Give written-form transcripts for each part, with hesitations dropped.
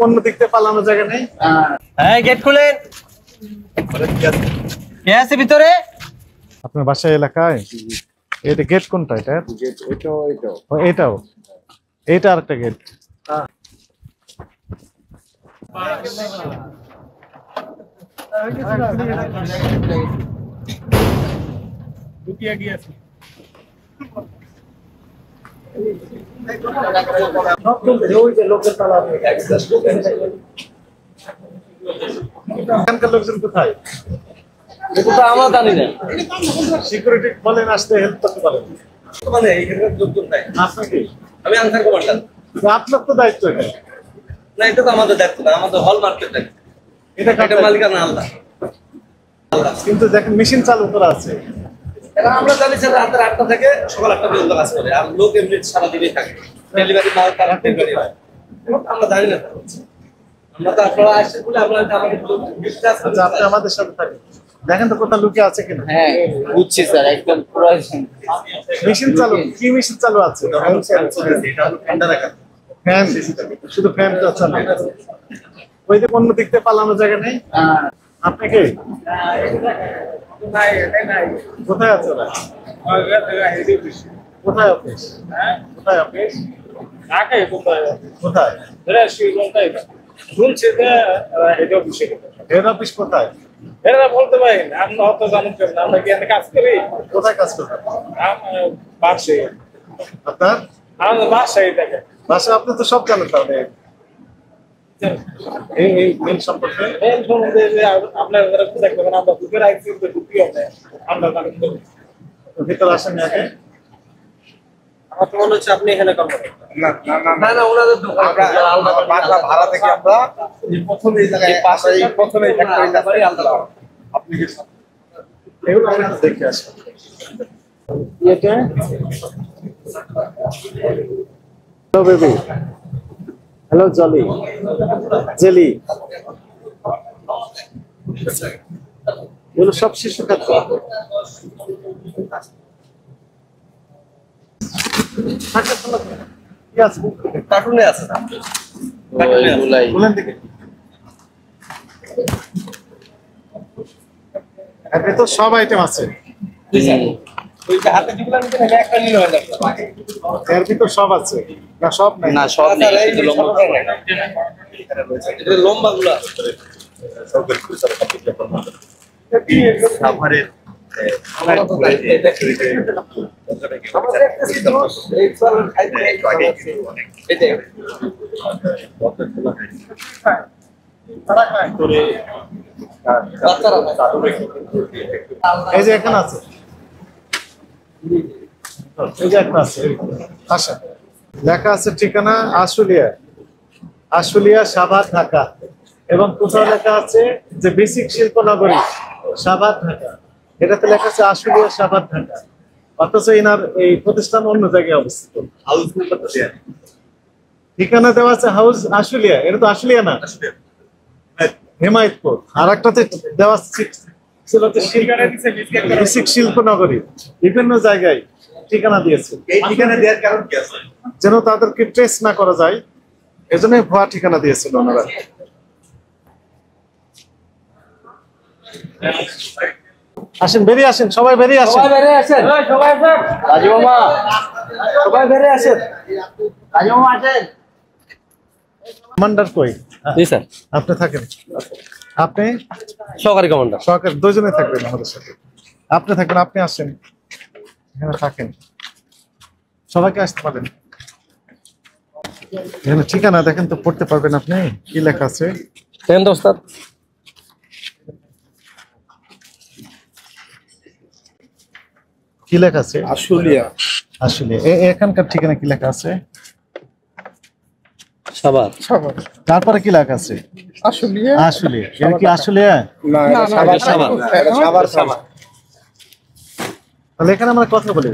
অন্য দিকতে পালানো জায়গা নেই। হ্যাঁ, গেট খুলেন। কে আছে ভিতরে? আপনার বাসা এলাকায় এটা গেট কোনটা? এটা এটাও এইটা আরেকটা গেট। এখানকার লোকজন কোথায়? আমরা জানি না। সিকিউরিটি বলেন আসতে, হেল্প করতে পারেন। আপনাকে আমি আনসার কমান্ডার। আপনার তো দায়িত্ব এটা। না, এটা তো আমাদের দায়িত্ব না, আমাদের হল মার্কেট দায়িত্ব। এটা এটা মালিকানা আলাদা। কিন্তু দেখেন মেশিন চালু করা আছে। এটা আমরা জানি যে রাত 8টা থেকে সকাল 8টা পর্যন্ত কাজ করে, আর লোক এমনি সারা দিনই থাকে। ডেলিভারি মাল তার ডেলিভারি হয়। আমরা জানি না। আমরা তো আপনারা আসছেন বলে আমরা আমাদের বিশ্বাস আচ্ছা, আপনি আমাদের সাথে থাকেন, দেখেন তো কোথাও লুকিয়ে আছে কিনা। হ্যাঁ, বুঝছি স্যার, একদম পুরো মেশিন চালু, কি মেশিন চালু আছে? ফ্যান, শুধু ফ্যানটা চালু। ওই যে অন্য দিক থেকে পালানো জায়গা নেই। আপনি কে? কোথায় আছে ওরা? কোথায় অফিস? কোথায় অফিস? কোথায় হেড অফিস কোথায়? এরা বলতে পারি না, আমরা অত জানেন না, আমরা কি এখানে কাজ করি? কোথায় কাজ করবেন? বাসায়, আপনার আমাদের বাসায় দেখে। বাসা আপনি তো সব জানেন তাহলে এই মেল সম্পর্কে। এই সম্বন্ধে যে আপনারা যারা কোথায় করবেন, আমরা ঢুকে রাখছি, ঢুকি হবে আমরা জানি। ভিতরে আসেন আগে। আমার তো মনে হচ্ছে আপনি এখানে কাজ করেন। না না, ওনাদের দোকান বাংলা ভাড়া থেকে আমরা প্রথমে এই জায়গায় প্রথমে ফ্যাক্টরি আলাদা। আপনি কি এগুলো আমরা একটু দেখে আসি। এটা hello baby, hello jolly, jelly, এগুলো সব শিশু খাদ্য। কি আছে? কার্টুনে আছে না? বলেন দেখি। এর ভিতর সব আইটেম আছে। ওই যে হাতে যেগুলো নিতে হবে, একটা নিলে হয় না। এর ভিতর সব আছে না? সব নাই না, সব নেই, শুধু লম্বা। এটা লম্বা গুলো আছে। সাভারের এই যে এখানে আছে, এই যে একটা আছে। আচ্ছা, লেখা আছে ঠিকানা আশুলিয়া, আশুলিয়া, সাভার, ঢাকা। এবং কোথাও লেখা আছে যে বেসিক শিল্প নগরী সাভার, ঢাকা। এটাতে লেখা আছে আশুলিয়া, সাভার, ঢাকা। অথচ এনার এই প্রতিষ্ঠান অন্য জায়গায় অবস্থিত। ঠিকানা দেওয়া আছে হাউস আশুলিয়া, এটা তো আশুলিয়া না, হেমায়তপুর। আর একটাতে দেওয়া ছিল বেসিক শিল্প নগরী। বিভিন্ন জায়গায় ঠিকানা দিয়েছে। এই ঠিকানা দেওয়ার কারণ কি আছে? যেন তাদেরকে ট্রেস না করা যায়, এজন্য ভুয়া ঠিকানা দিয়েছিল ওনারা। আসেন, বেরিয়ে আসেন, সবাই বেরিয়ে আসেন। সবাই বেরিয়ে আসেন, সবাই আসেন। রাজু মামা, সবাই বেরিয়ে আসেন। রাজু মামা আসেন। কমান্ডার কই? জি স্যার। আপনি থাকেন, আপনি সহকারী কমান্ডার। সরকার দুজনে থাকবেন আমাদের সাথে। আপনি থাকবেন, আপনি আসেন, এখানে থাকেন, সবাইকে আসতে পারেন। এখানে ঠিকানা দেখেন তো, পড়তে পারবেন আপনি? কি লেখা আছে? দেন দোস্তার। কি লেখা আছে? আশুলিয়া। আসলে এখানকার ঠিকানা কি লেখা আছে? সাভার। তারপরে কি লেখা আছে? আশুলিয়া। আশুলিয়া। এটা কি আশুলিয়া? না, সাভার। সাভার, সাভার। তাহলে এখানে আমরা কথা বলি।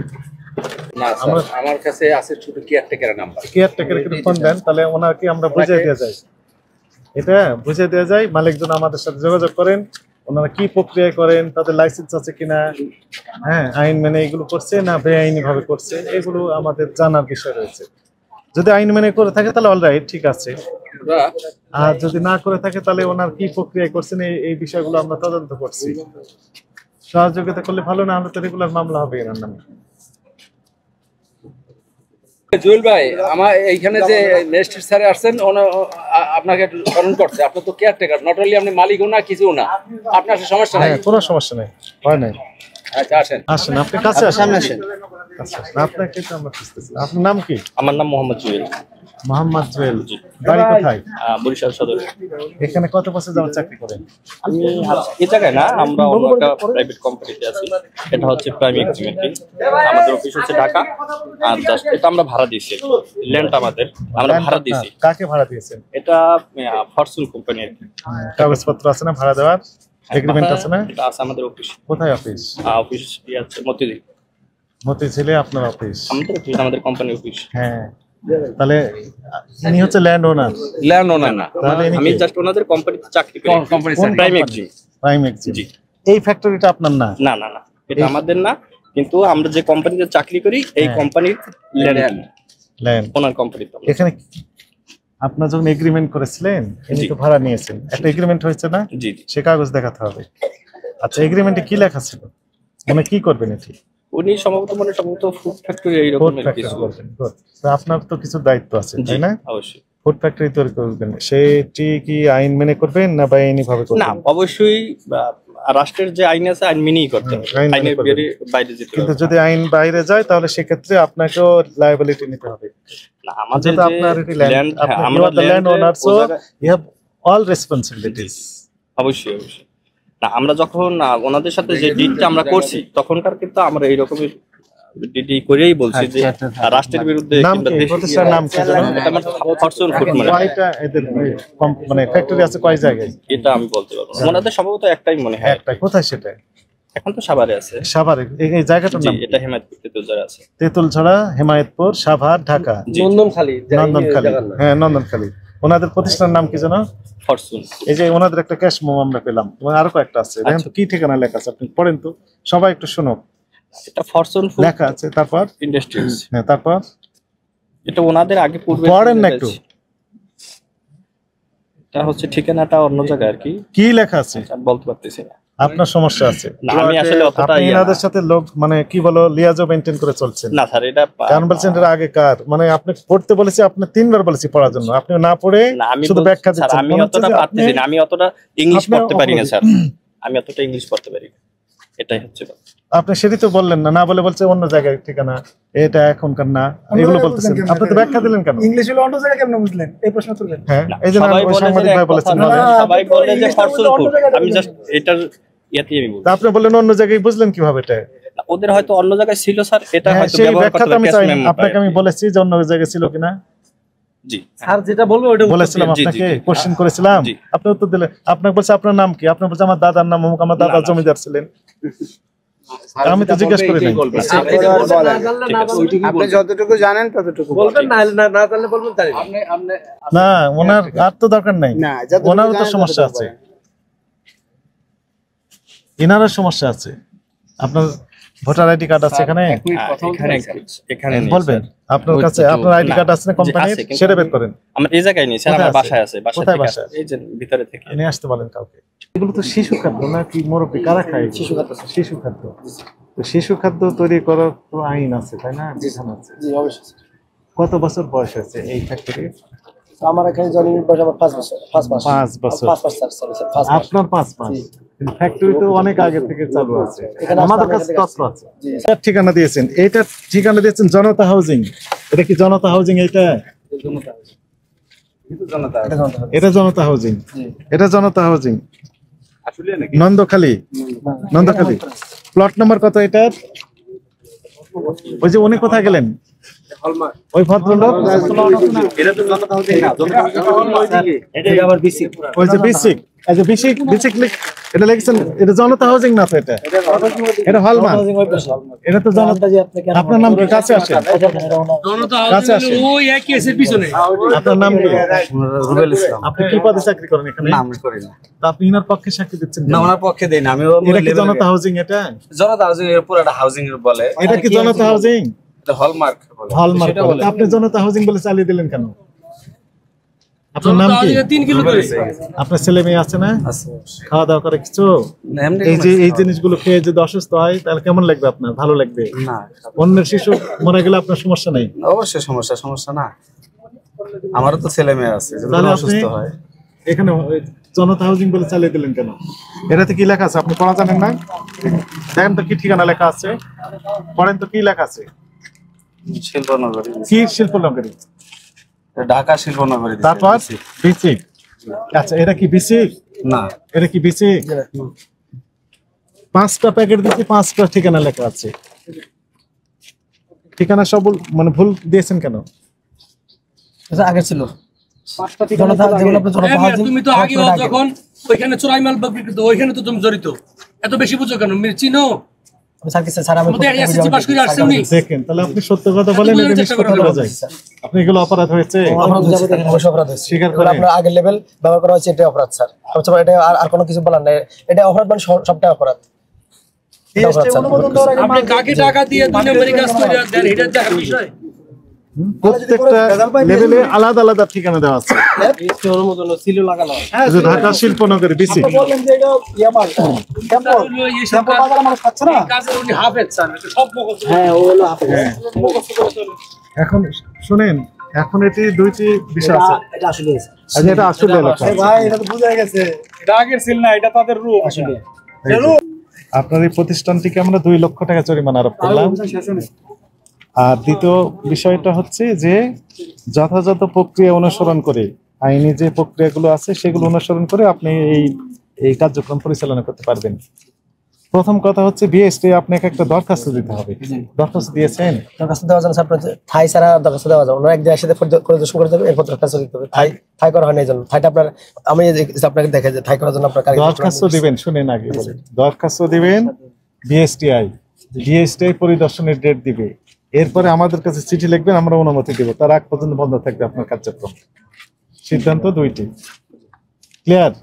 না স্যার, আমার কাছে আছে ছোট কেয়ারটেকার নাম্বার। কেয়ারটেকার ফোন দেন, তাহলে ওনাকে আমরা বুঝিয়ে দেওয়া যায়। এটা বুঝিয়ে দেওয়া যায়, মালিকজন আমাদের সাথে যোগাযোগ করেন, ওনারা কি প্রক্রিয়া করেন, তাদের লাইসেন্স আছে কিনা, হ্যাঁ আইন মেনে এগুলো করছে না বেআইনি ভাবে করছে, এগুলো আমাদের জানার বিষয় রয়েছে। যদি আইন মেনে করে থাকে তাহলে অলরাইট, ঠিক আছে। আর যদি না করে থাকে তাহলে ওনার কি প্রক্রিয়া করছেন এই বিষয়গুলো আমরা তদন্ত করছি। সহযোগিতা করলে ভালো, না হলে তো রেগুলার মামলা হবে এনার নামে। জুয়েল ভাই, আমার এইখানে যে ম্যাজিস্ট্রেট স্যার আসছেন, আপনাকে স্মরণ করছে। আপনার তো কেয়ারটেকার, নট অনলি আপনি মালিকও না, কিছু না, আপনার সমস্যা নাই। কোনো সমস্যা নেই, হয় নাই। আচ্ছা আসেন, আসেন, আপনি কাছে আসেন, সামনে আসেন। আপনাকে তো আমরা খুঁজতেছি। আপনার নাম কি? আমার নাম মোহাম্মদ জুয়েল। মোহাম্মদ জুয়েল, বাড়ি কোথায়? বরিশাল সদর। এখানে কত বছর যাবত চাকরি করেন? আমি এই জায়গায় না, আমরা অন্য একটা প্রাইভেট কোম্পানিতে আছি। এটা হচ্ছে প্রাইম এক্সিমেন্ট্রি, আমাদের অফিস হচ্ছে ঢাকা। আর জাস্ট এটা আমরা ভাড়া দিয়েছি, ল্যান্ড আমাদের, আমরা ভাড়া দিয়েছি। কাকে ভাড়া দিয়েছেন? এটা ফরচুন কোম্পানি আর কি। কাগজপত্র আছে না ভাড়া দেওয়ার? এগ্রিমেন্ট আছে না? এটা আছে আমাদের অফিস। কোথায় অফিস? অফিস আছে মতিঝিল। মতিঝিলে আপনার অফিস? আমাদের অফিস, আমাদের কোম্পানি অফিস। হ্যাঁ, তাহলে ইনি হচ্ছে ল্যান্ড ওনার? ল্যান্ড ওনার না, তাহলে আমি জাস্ট ওনাদের কোম্পানিতে চাকরি করি। Prime Exim. Prime Exim. এই ফ্যাক্টরিটা আপনার না? না না না, এটা আমাদের না, কিন্তু আমরা যে কোম্পানিতে চাকরি করি এই কোম্পানির ল্যান্ড ওনার কোম্পানিতে। এখানে আপনার যখন এগ্রিমেন্ট করেছিলেন, ইনি তো ভাড়া নিয়েছেন, একটা এগ্রিমেন্ট হয়েছে না? জি। সে কাগজ দেখাতে হবে। আচ্ছা, এগ্রিমেন্টে কি লেখা ছিল, মানে কি করবেন এটি? উনি সম্ভবত ফুড ফ্যাক্টরি এইরকম কিছু করবেন। তো আপনার তো কিছু দায়িত্ব আছে, তাই না? অবশ্যই। ফুড ফ্যাক্টরি তৈরি করবেন, সেটি কি আইন মেনে করবেন না বেআইনি ভাবে করবেন? না, অবশ্যই রাষ্ট্রের যে আইন আছে আইন মেনেই করতে হবে, আইনের বাইরে যেতে হবে। কিন্তু যদি আইন বাইরে যায় তাহলে সেক্ষেত্রে আপনাকেও লায়াবিলিটি নিতে হবে। না, আমাদের যে আপনার এটি ল্যান্ড, আমরা land owner, so you have all responsibilities. অবশ্যই অবশ্যই। না, আমরা যখন ওনাদের সাথে যে ডিলটা আমরা করছি তখনকার কিন্তু আমরা এইরকমই ডিডি করেই বলছি যে রাষ্ট্রের বিরুদ্ধে কিংবা প্রতিষ্ঠান নাম কি জানেন? এটা আমার ফরচুন ফুড কয়টা এদের মানে ফ্যাক্টরি আছে, কয় জায়গায়? এটা আমি বলতে পারবো না, ওনাদের সম্ভবত একটাই মনে হয়। একটা। কোথায় সেটা? এখন তো সাভারে আছে। সাভারে? এই জায়গাটার নাম? এটা হেমায়তপুর তেতুলঝাড়া আছে। তেতুলঝাড়া, হেমায়তপুর, সাভার, ঢাকা, নন্দনখালি। হ্যাঁ, নন্দনখালি। ওনাদের প্রতিষ্ঠানের নাম কি জানো? ফরচুন। এই যে ওনাদের একটা ক্যাশ মোম আমরা পেলাম, এবং আরো কয়েকটা আছে। দেখেন তো কি ঠিকানা লেখা আছে, আপনি পড়েন তো, সবাই একটু শোনো। এটা ফরচুন ফুড লেখা আছে, তারপর ইন্ডাস্ট্রিজ। হ্যাঁ, তারপর এটা ওনাদের আগে পূর্বে পড়েন না একটু। এটা হচ্ছে ঠিকানাটা অন্য জায়গায় আর কি। কি লেখা আছে বলতে পারতেছি না। আপনার সমস্যা আছে? না, আমি আসলে অতটা আপনি এনাদের সাথে লোক মানে কি বলো লিয়াজো মেইনটেইন করে চলছেন? না স্যার, এটা কারণ বলছেন এর আগে কার, মানে আপনি পড়তে বলেছি, আপনি 3 বার বলেছি পড়ার জন্য, আপনি না পড়ে শুধু ব্যাখ্যা দিচ্ছেন। আমি অতটা পারতেছি না, আমি অতটা ইংলিশ পড়তে পারি না স্যার, আমি অতটা ইংলিশ পড়তে পারি না, এটাই হচ্ছে। আপনি সেটাই তো বললেন না, না বলে বলছে অন্য জায়গায় ঠিকানা, এটা এখনকার না, এগুলো বলতেছেন। আপনি তো ব্যাখ্যা দিলেন কেন? ইংলিশ হলো অন্য জায়গায় কেমনে বুঝলেন? এই প্রশ্ন তুলবেন। হ্যাঁ, এই যে সাংবাদিক ভাই বলেছেন, সবাই বলে যে ফরচুন ফুড, আমি জাস্ট এটার ইয়াতেই আমি বলছি। আপনি বললেন অন্য জায়গায়, বুঝলেন কিভাবে এটা? ওদের হয়তো অন্য জায়গায় ছিল স্যার, এটা হয়তো সেই ব্যবহার ব্যাখ্যাটা করতে আমি চাই। আপনাকে আমি বলেছি যে অন্য জায়গায় ছিল কিনা। জি স্যার যেটা বলবো ওটা বলেছিলাম, আপনাকে কোশ্চেন করেছিলাম, আপনি উত্তর দিলেন। আপনাকে বলছে আপনার নাম কি, আপনি বলছে আমার দাদার নাম অমুক, আমার দাদা জমিদার ছিলেন। আমি তো জিজ্ঞেস করি নাই। আপনি যতটুকু জানেন ততটুকু বলবেন, না না জানলে বলবেন তাই। না, ওনার আর তো দরকার নাই, ওনারও তো সমস্যা আছে, এনারও সমস্যা আছে। আপনার ভোটার আইডি কার্ড আছে এখানে? এখানে বলবেন আপনার কাছে আপনার আইডি কার্ড আছে না কোম্পানির, সেটা বের করেন। আমার এই জায়গায় নেই স্যার, আমার বাসায় আছে। কোথায় বাসা? এই যে ভিতরে থেকে নিয়ে আসতে বলেন কাউকে। এগুলো তো শিশু খাদ্য না কি মুরব্বি কারা খায়? শিশু খাদ্য। শিশু খাদ্য, তো শিশু খাদ্য তৈরি করার তো আইন আছে, তাই না? বিধান আছে। জি অবশ্যই। কত বছর বয়স হয়েছে এই ফ্যাক্টরি? আমার এখানে জয়েনিং বয়স আমার 5 বছর। 5 মাস। 5 বছর। 5 মাস স্যার, সরি স্যার, 5 মাস। আপনার 5 মাস? ফ্যাক্টরি তো অনেক আগে থেকে চালু আছে, আমাদের কাছে তথ্য আছে। ঠিকানা দিয়েছেন, এটা ঠিকানা দিয়েছেন জনতা হাউজিং। এটা কি জনতা হাউজিং? এটা এটা জনতা হাউজিং, এটা জনতা হাউজিং নন্দখালি। নন্দখালি প্লট নাম্বার কত এটার? ওই যে উনি কোথায় গেলেন ওই ভদ্রলোক? ওই যে বিসিক, এই যে বিসিক, বিসিক এটা লিখছেন, এটা জনতা হাউজিং না তো, এটা এটা হলমার্ক, এটা তো জনতা। আপনার নাম কি? কাছে আসেন, কাছে আসেন। ওই একই এর পিছনে। আপনার নাম কি? রুবেল ইসলাম। আপনি কি পদে চাকরি করেন এখানে? না, আমি করি না। তা আপনি ইনার পক্ষে সাক্ষী দিচ্ছেন না, ওনার পক্ষে দেই না। আমি এটা কি জনতা হাউজিং? এটা জনতা হাউজিং এর পুরো একটা হাউজিং এর বলে। এটা কি জনতা হাউজিং? হলমার্ক হলমার্ক বলে। আপনি জনতা হাউজিং বলে চালিয়ে দিলেন কেন? আপনার নাম কি? 3 কিলো করে আপনার ছেলে মেয়ে আছে না? খাওয়া দাওয়া করে কিছু? এই যে এই জিনিসগুলো খেয়ে যদি অসুস্থ হয় তাহলে কেমন লাগবে আপনার? ভালো লাগবে না, অন্যের শিশু মারা গেলে আপনার সমস্যা নাই? অবশ্যই সমস্যা না। আমারও তো ছেলে মেয়ে আছে, যদি তাহলে আপনি অসুস্থ হয়। এখানে ওই জনতা হাউজিং বলে চালিয়ে দিলেন কেন? এটাতে কি লেখা আছে আপনি পড়া জানেন না? দেখেন তো কি ঠিকানা লেখা আছে, পড়েন তো কি লেখা আছে। শিল্পনগরী, কি শিল্পনগরী? ঢাকা শিল্পনগরী। তারপর বিসিক। আচ্ছা এটা কি বিসিক? না, এটা কি বিসিক? 5টা প্যাকেট দিতে 5টা ঠিকানা লেখা আছে। ঠিকানা সব মানে ভুল দিয়েছেন কেন? আগে ছিল তুমি তো আগে যখন ওইখানে চোরাই মাল বিক্রি করতো ওইখানে তো তুমি জড়িত, এত বেশি বুঝো কেন? চিনো দেখেন তাহলে আপনি সত্য কথা বলেন, এটা মিথ্যা কথা বলা যায়। আপনি এগুলো অপরাধ হয়েছে স্বীকার করেন। আপনার আগের লেভেল ব্যবহার করা হচ্ছে, এটা অপরাধ স্যার। এটা আর কোনো কিছু বলার নাই, এটা অপরাধ মানে সবটাই অপরাধ। আপনি কাকে টাকা দিয়ে 2 নম্বরের কাজ করে দেন, এটা দেখার বিষয়। প্রত্যেকটা লেভেলে আলাদা আলাদা ঠিকানা দেওয়া আছে। যে ঢাকা শিল্পনগরী বিসি। এখন শুনেন, এখন এটি দুইটি বিষয় আছে। এটা আসলে ভাই এটা তো বোঝা গেছে, এটা আগের ছিল না, এটা তাদের রূপ আসলে। আপনার এই প্রতিষ্ঠানটিকে আমরা 2 লক্ষ টাকা জরিমানা আরোপ করলাম। আর দ্বিতীয় বিষয়টা হচ্ছে যে যথাযথ প্রক্রিয়া অনুসরণ করে, আইনি যে প্রক্রিয়াগুলো আছে সেগুলো অনুসরণ করে আপনি এই কার্যক্রম পরিচালনা করতে পারবেন। প্রথম কথা হচ্ছে বিএসটি আপনাকে একটা দরখাস্ত দিতে হবে। দরখাস্ত দিয়েছেন? দরখাস্ত দেওয়া যাবে আপনার থাই ছাড়া দরখাস্ত দেওয়া যাবে, ওনারা একদিন এসে পরিদর্শন করে যাবে, এরপর দরখাস্ত দিতে হবে। থাই করা হয় না, এই জন্য থাইটা আপনার আমি আপনাকে দেখে যে থাই করার জন্য আপনার দরখাস্ত দিবেন, শুনেন আগে বলেন। দরখাস্ত দিবেন বিএসটিআই পরিদর্শনের ডেট দিবে, এরপরে আমাদের কাছে চিঠি লিখবেন, আমরা অনুমতি দেব। তার আগ পর্যন্ত বন্ধ থাকবে আপনার কার্যক্রম। সিদ্ধান্ত 2টি। ক্লিয়ার?